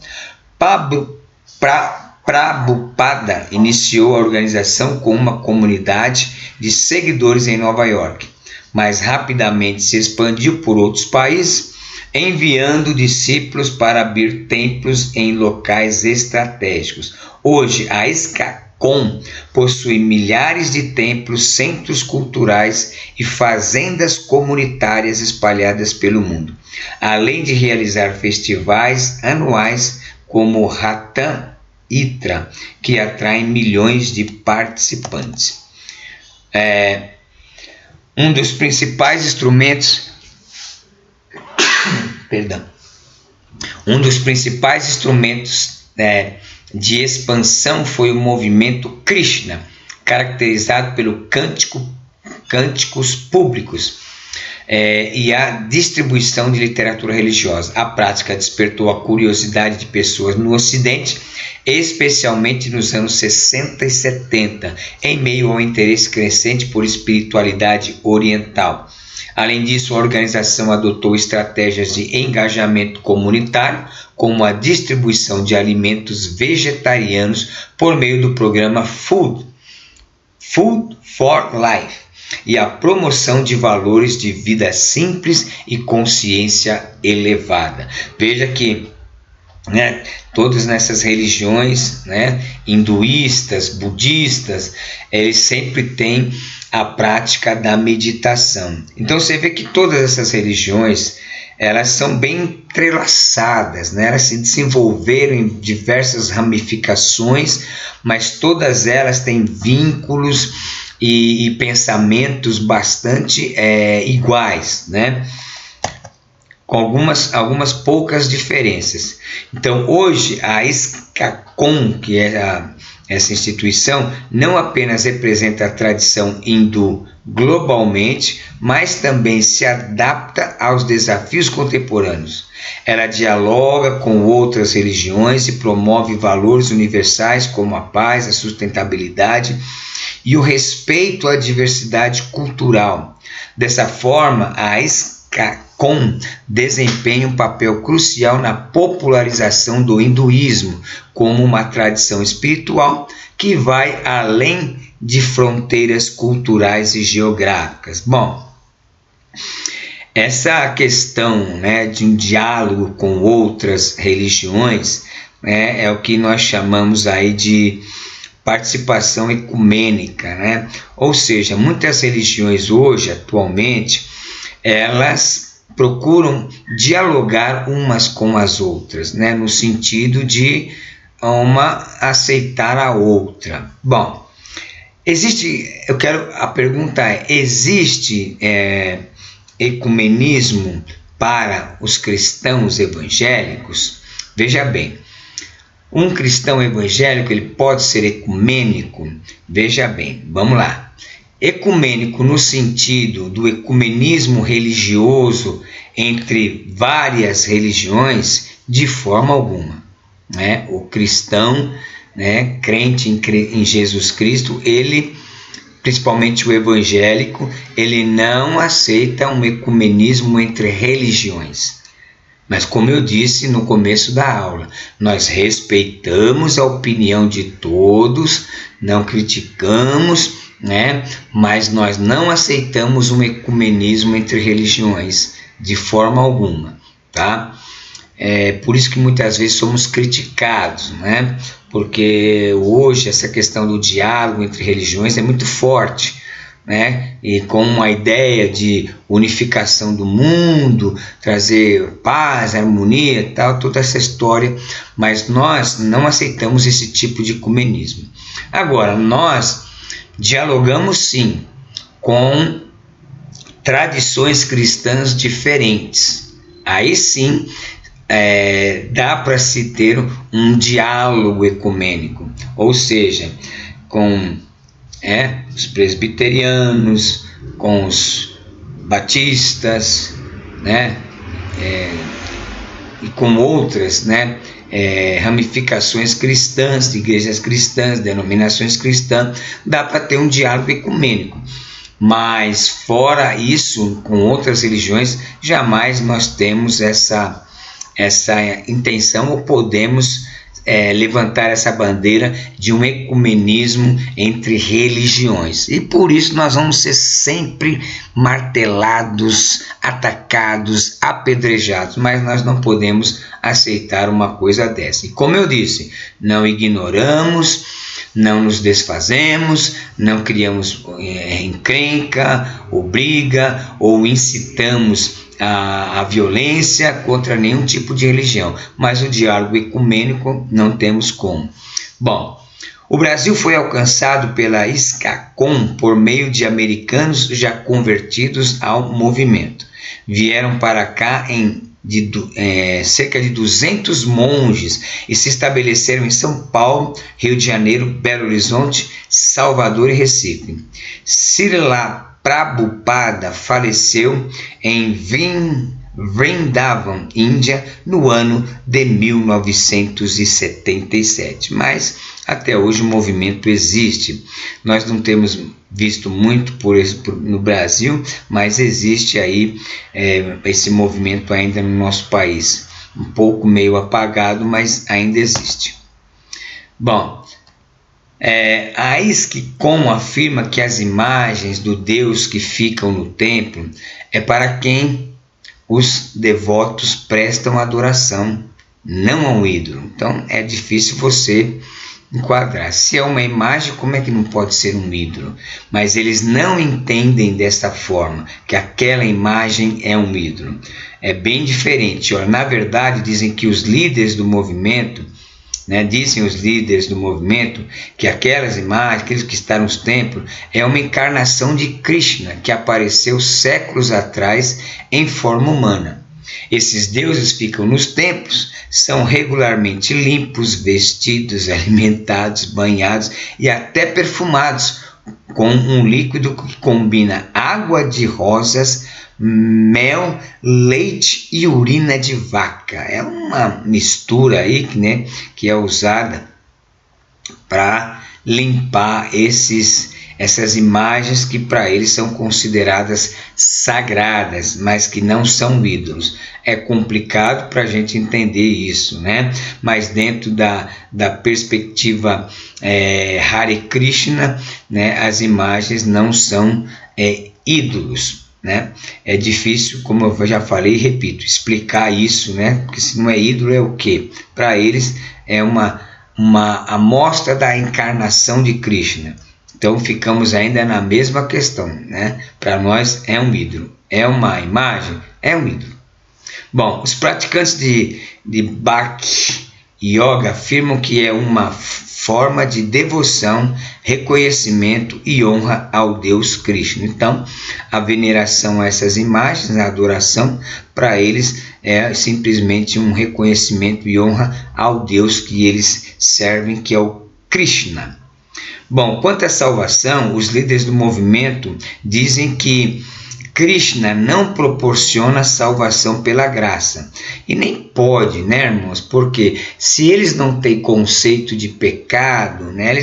Prabhupada iniciou a organização com uma comunidade de seguidores em Nova York, mas rapidamente se expandiu por outros países, enviando discípulos para abrir templos em locais estratégicos. Hoje, a ISKCON possui milhares de templos, centros culturais e fazendas comunitárias espalhadas pelo mundo, além de realizar festivais anuais como o Ratan Itra, que atraem milhões de participantes. Um dos principais instrumentos de expansão foi o movimento Krishna, caracterizado pelo cânticos públicos e a distribuição de literatura religiosa. A prática despertou a curiosidade de pessoas no Ocidente, especialmente nos anos 60 e 70, em meio ao interesse crescente por espiritualidade oriental. Além disso, a organização adotou estratégias de engajamento comunitário, como a distribuição de alimentos vegetarianos por meio do programa Food for Life e a promoção de valores de vida simples e consciência elevada. Veja que, né, todas nessas religiões, né, hinduístas, budistas, eles sempre têm a prática da meditação. Então você vê que todas essas religiões, elas são bem entrelaçadas, né? Elas se desenvolveram em diversas ramificações, mas todas elas têm vínculos e pensamentos bastante iguais, né? Com algumas poucas diferenças. Então, hoje, a SCACOM, que é essa instituição, não apenas representa a tradição hindu globalmente, mas também se adapta aos desafios contemporâneos. Ela dialoga com outras religiões e promove valores universais como a paz, a sustentabilidade e o respeito à diversidade cultural. Dessa forma, a SCACOM desempenha um papel crucial na popularização do hinduísmo como uma tradição espiritual que vai além de fronteiras culturais e geográficas. Bom, essa questão, né, de um diálogo com outras religiões, né, é o que nós chamamos aí de participação ecumênica, né? Ou seja, muitas religiões hoje, atualmente, elas procuram dialogar umas com as outras, né? No sentido de uma aceitar a outra. Bom, a pergunta é, existe ecumenismo para os cristãos evangélicos? Veja bem, um cristão evangélico, ele pode ser ecumênico? Veja bem, vamos lá. Ecumênico no sentido do ecumenismo religioso entre várias religiões, de forma alguma, né? O cristão, né, crente em Jesus Cristo, ele, principalmente o evangélico, ele não aceita um ecumenismo entre religiões. Mas, como eu disse no começo da aula, nós respeitamos a opinião de todos, não criticamos, né? Mas nós não aceitamos um ecumenismo entre religiões de forma alguma, tá? É por isso que muitas vezes somos criticados, né? Porque hoje essa questão do diálogo entre religiões é muito forte, né? E com uma ideia de unificação do mundo, trazer paz, harmonia, tal, toda essa história, mas nós não aceitamos esse tipo de ecumenismo. Agora, nós dialogamos sim com tradições cristãs diferentes. Aí sim dá para se ter um diálogo ecumênico, ou seja, com os presbiterianos, com os batistas, né? E com outras, né, ramificações cristãs, de igrejas cristãs, denominações cristãs, dá para ter um diálogo ecumênico. Mas fora isso, com outras religiões, jamais nós temos essa intenção ou podemos levantar essa bandeira de um ecumenismo entre religiões. E por isso nós vamos ser sempre martelados, atacados, apedrejados, mas nós não podemos aceitar uma coisa dessa. E como eu disse, não ignoramos, não nos desfazemos, não criamos encrenca, ou briga, ou incitamos a violência contra nenhum tipo de religião, mas o diálogo ecumênico não temos como. Bom, o Brasil foi alcançado pela SCACOM por meio de americanos já convertidos ao movimento. Vieram para cá cerca de 200 monges e se estabeleceram em São Paulo, Rio de Janeiro, Belo Horizonte, Salvador e Recife. Srila Prabhupada faleceu em Vrindavan, Índia, no ano de 1977. Mas até hoje o movimento existe. Nós não temos visto muito no Brasil, mas existe aí esse movimento ainda no nosso país. Um pouco meio apagado, mas ainda existe. Bom, a SCACOM afirma que as imagens do Deus que ficam no templo é para quem os devotos prestam adoração, não ao ídolo. Então é difícil você enquadrar. Se é uma imagem, como é que não pode ser um ídolo? Mas eles não entendem desta forma, que aquela imagem é um ídolo. É bem diferente. Na verdade, dizem que os líderes do movimento né? Dizem os líderes do movimento que aquelas imagens, aqueles que estão nos templos, é uma encarnação de Krishna que apareceu séculos atrás em forma humana. Esses deuses ficam nos templos, são regularmente limpos, vestidos, alimentados, banhados e até perfumados com um líquido que combina água de rosas, mel, leite e urina de vaca. É uma mistura aí, né, que é usada para limpar essas imagens que para eles são consideradas sagradas, mas que não são ídolos. É complicado para a gente entender isso, né? Mas dentro da perspectiva Hare Krishna, né, as imagens não são ídolos, né? É difícil, como eu já falei e repito, explicar isso, né? Porque se não é ídolo, é o quê? Para eles é uma amostra da encarnação de Krishna. Então ficamos ainda na mesma questão, né? Para nós é um ídolo. É uma imagem? É um ídolo. Bom, os praticantes de Bhakti Yoga afirmam que é uma forma de devoção, reconhecimento e honra ao Deus Krishna. Então, a veneração a essas imagens, a adoração, para eles é simplesmente um reconhecimento e honra ao Deus que eles servem, que é o Krishna. Bom, quanto à salvação, os líderes do movimento dizem que Krishna não proporciona salvação pela graça. E nem pode, né, irmãos? Porque se eles não têm conceito de pecado, né,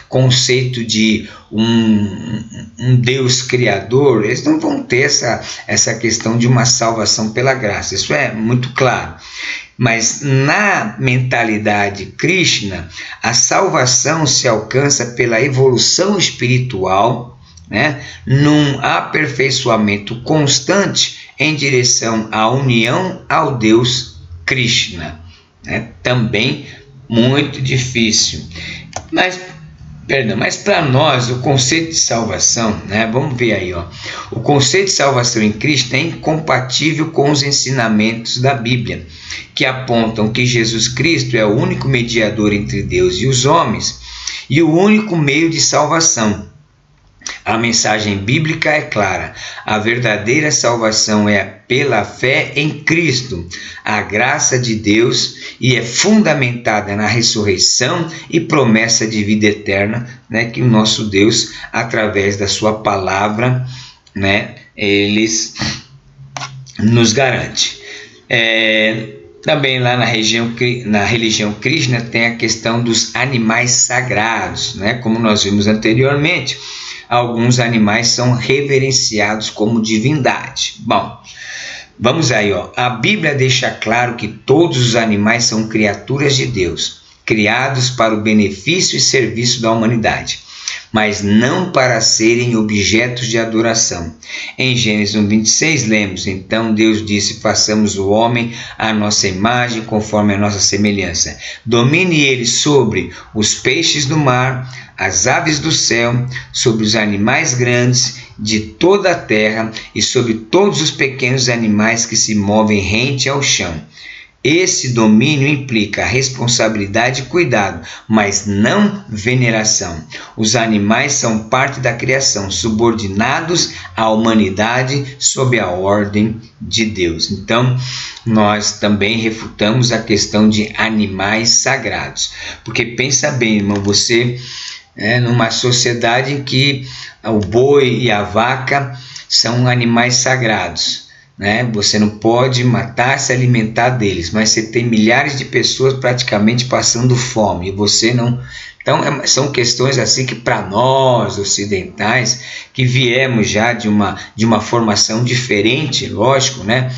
conceito de um Deus criador, eles não vão ter essa questão de uma salvação pela graça. Isso é muito claro. Mas na mentalidade Krishna, a salvação se alcança pela evolução espiritual, né, num aperfeiçoamento constante em direção à união ao Deus Krishna, né? Também muito difícil. Mas para nós o conceito de salvação, né, vamos ver aí, ó, o conceito de salvação em Cristo é incompatível com os ensinamentos da Bíblia, que apontam que Jesus Cristo é o único mediador entre Deus e os homens e o único meio de salvação. A mensagem bíblica é clara: a verdadeira salvação é pela fé em Cristo, a graça de Deus, e é fundamentada na ressurreição e promessa de vida eterna, né, que o nosso Deus, através da sua palavra, né, eles nos garante. Também lá na religião Krishna tem a questão dos animais sagrados, né, como nós vimos anteriormente. Alguns animais são reverenciados como divindade. Bom, vamos aí, ó. A Bíblia deixa claro que todos os animais são criaturas de Deus, criados para o benefício e serviço da humanidade, mas não para serem objetos de adoração. Em Gênesis 1:26 lemos: então Deus disse, façamos o homem à nossa imagem, conforme a nossa semelhança. Domine ele sobre os peixes do mar, as aves do céu, sobre os animais grandes de toda a terra e sobre todos os pequenos animais que se movem rente ao chão. Esse domínio implica responsabilidade e cuidado, mas não veneração. Os animais são parte da criação, subordinados à humanidade sob a ordem de Deus. Então, nós também refutamos a questão de animais sagrados. Porque pensa bem, irmão, você numa sociedade em que o boi e a vaca são animais sagrados, né? Você não pode matar, se alimentar deles, mas você tem milhares de pessoas praticamente passando fome e você não. Então são questões assim que para nós ocidentais, que viemos já de uma formação diferente, lógico, né?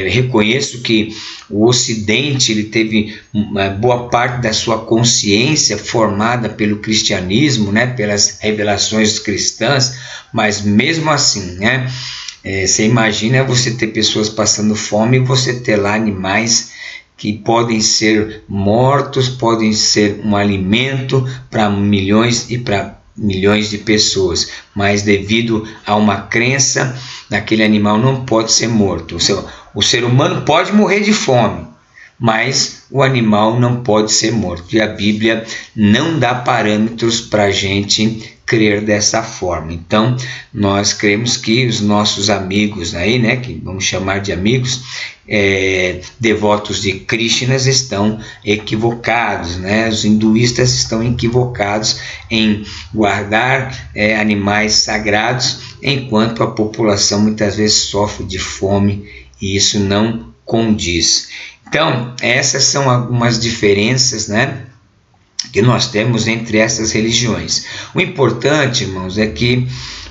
Reconheço que o Ocidente ele teve uma boa parte da sua consciência formada pelo cristianismo, né? Pelas revelações cristãs, mas mesmo assim, né? Você imagina você ter pessoas passando fome e você ter lá animais que podem ser mortos, podem ser um alimento para milhões de pessoas, mas devido a uma crença, aquele animal não pode ser morto. O ser humano pode morrer de fome, mas o animal não pode ser morto. E a Bíblia não dá parâmetros para a gente crer dessa forma. Então, nós cremos que os nossos amigos aí, né, que vamos chamar de amigos, devotos de Krishnas estão equivocados, né? Os hinduístas estão equivocados em guardar animais sagrados, enquanto a população muitas vezes sofre de fome e isso não condiz. Então, essas são algumas diferenças, né, que nós temos entre essas religiões. O importante, irmãos, é que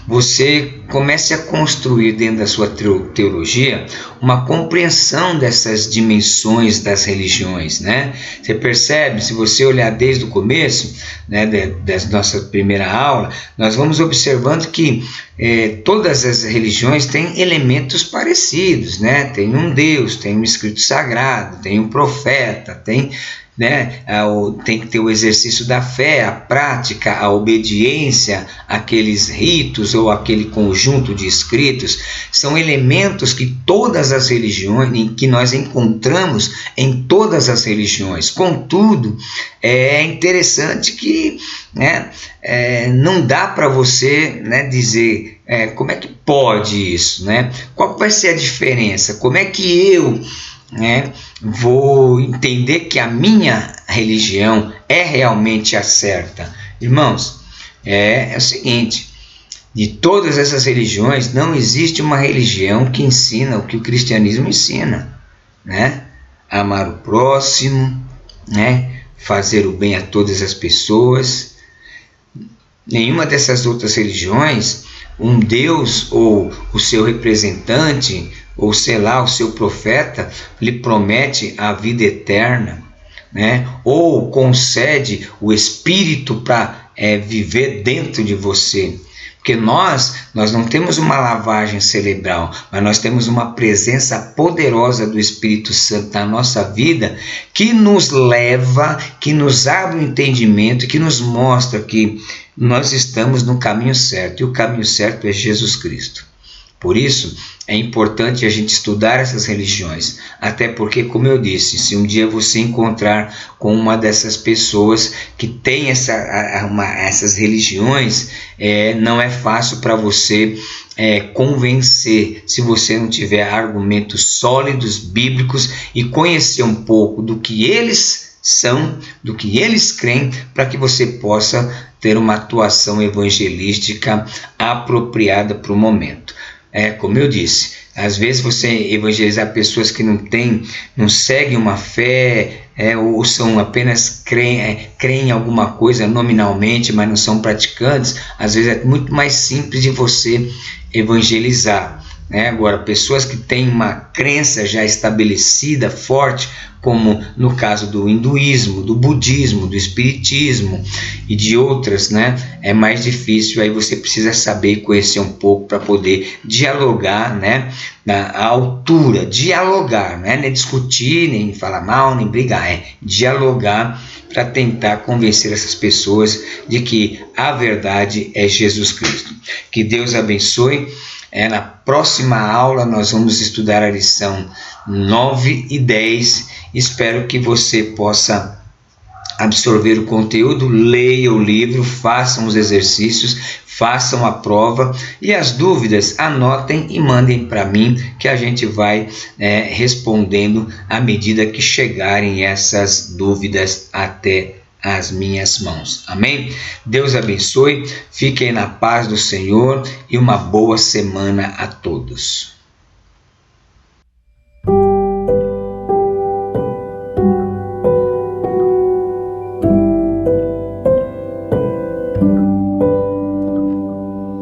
você comece a construir dentro da sua teologia uma compreensão dessas dimensões das religiões, né? Você percebe, se você olhar desde o começo, né, da nossa primeira aula, nós vamos observando que todas as religiões têm elementos parecidos, né? Tem um Deus, tem um escrito sagrado, tem um profeta, tem que ter o exercício da fé, a prática, a obediência, aqueles ritos ou aquele conjunto de escritos, são elementos que todas as religiões, que nós encontramos em todas as religiões. Contudo, é interessante que não dá para você dizer como é que pode isso, né? Qual vai ser a diferença? Como é que eu vou entender que a minha religião é realmente a certa? Irmãos, é o seguinte: de todas essas religiões, não existe uma religião que ensina o que o cristianismo ensina, né? Amar o próximo, né? Fazer o bem a todas as pessoas. Nenhuma dessas outras religiões, um Deus ou o seu representante, ou sei lá, o seu profeta, lhe promete a vida eterna, né? Ou concede o Espírito para viver dentro de você. Porque nós não temos uma lavagem cerebral, mas nós temos uma presença poderosa do Espírito Santo na nossa vida, que nos leva, que nos abre o entendimento, que nos mostra que nós estamos no caminho certo, e o caminho certo é Jesus Cristo. Por isso, é importante a gente estudar essas religiões, até porque, como eu disse, se um dia você encontrar com uma dessas pessoas que tem essas religiões, não é fácil para você convencer, se você não tiver argumentos sólidos, bíblicos, e conhecer um pouco do que eles são, do que eles creem, para que você possa ter uma atuação evangelística apropriada para o momento. Como eu disse, às vezes você evangelizar pessoas que não seguem uma fé, ou são apenas creem em alguma coisa nominalmente, mas não são praticantes, às vezes é muito mais simples de você evangelizar. Agora, pessoas que têm uma crença já estabelecida, forte, como no caso do hinduísmo, do budismo, do espiritismo e de outras, é mais difícil. Aí você precisa saber e conhecer um pouco para poder dialogar, na altura, dialogar, não é discutir, nem falar mal, nem brigar, dialogar para tentar convencer essas pessoas de que a verdade é Jesus Cristo. Que Deus abençoe. Na próxima aula nós vamos estudar a lição 9 e 10. Espero que você possa absorver o conteúdo, leia o livro, façam os exercícios, façam a prova, e as dúvidas anotem e mandem para mim, que a gente vai respondendo à medida que chegarem essas dúvidas até as minhas mãos. Amém? Deus abençoe, fiquem na paz do Senhor e uma boa semana a todos.